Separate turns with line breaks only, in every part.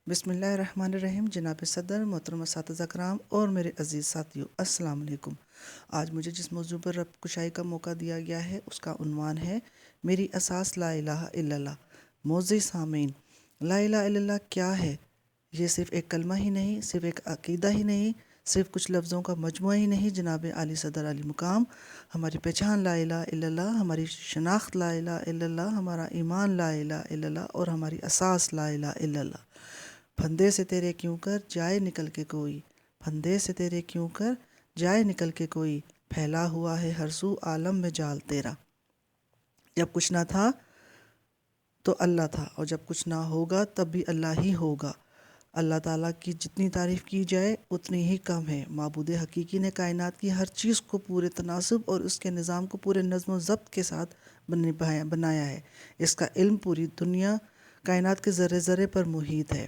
بسم اللہ الرحمن الرحیم۔ جناب صدر، محترم اساتذہ کرام اور میرے عزیز ساتھیو، السلام علیکم۔ آج مجھے جس موضوع پر رب کشائی کا موقع دیا گیا ہے اس کا عنوان ہے میری اساس لا الہ الا اللہ۔ معزز سامعین، لا الہ الا اللہ کیا ہے؟ یہ صرف ایک کلمہ ہی نہیں، صرف ایک عقیدہ ہی نہیں، صرف کچھ لفظوں کا مجموعہ ہی نہیں۔ جناب عالی صدر علی مقام، ہماری پہچان لا الہ الا اللہ، ہماری شناخت لا الہ الا اللہ، ہمارا ایمان لا الہ الا اللہ اور ہماری اساس لا الہ الا اللہ۔ پھندے سے تیرے کیوں کر جائے نکل کے کوئی، پھندے سے تیرے کیوں کر جائے نکل کے کوئی، پھیلا ہوا ہے ہر سو عالم میں جال تیرا۔ جب کچھ نہ تھا تو اللہ تھا، اور جب کچھ نہ ہوگا تب بھی اللہ ہی ہوگا۔ اللہ تعالیٰ کی جتنی تعریف کی جائے اتنی ہی کم ہے۔ معبود حقیقی نے کائنات کی ہر چیز کو پورے تناسب اور اس کے نظام کو پورے نظم و ضبط کے ساتھ بنایا ہے۔ اس کا علم پوری دنیا کائنات کے ذرے ذرے پر محیط ہے۔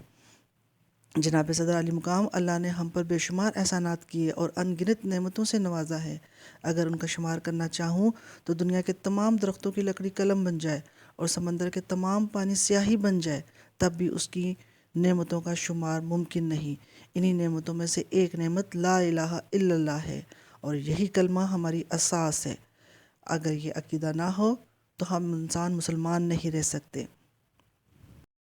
جناب صدر علی مقام، اللہ نے ہم پر بے شمار احسانات کیے اور ان گنت نعمتوں سے نوازا ہے۔ اگر ان کا شمار کرنا چاہوں تو دنیا کے تمام درختوں کی لکڑی قلم بن جائے اور سمندر کے تمام پانی سیاہی بن جائے تب بھی اس کی نعمتوں کا شمار ممکن نہیں۔ انہی نعمتوں میں سے ایک نعمت لا الہ الا اللہ ہے، اور یہی کلمہ ہماری اساس ہے۔ اگر یہ عقیدہ نہ ہو تو ہم انسان مسلمان نہیں رہ سکتے۔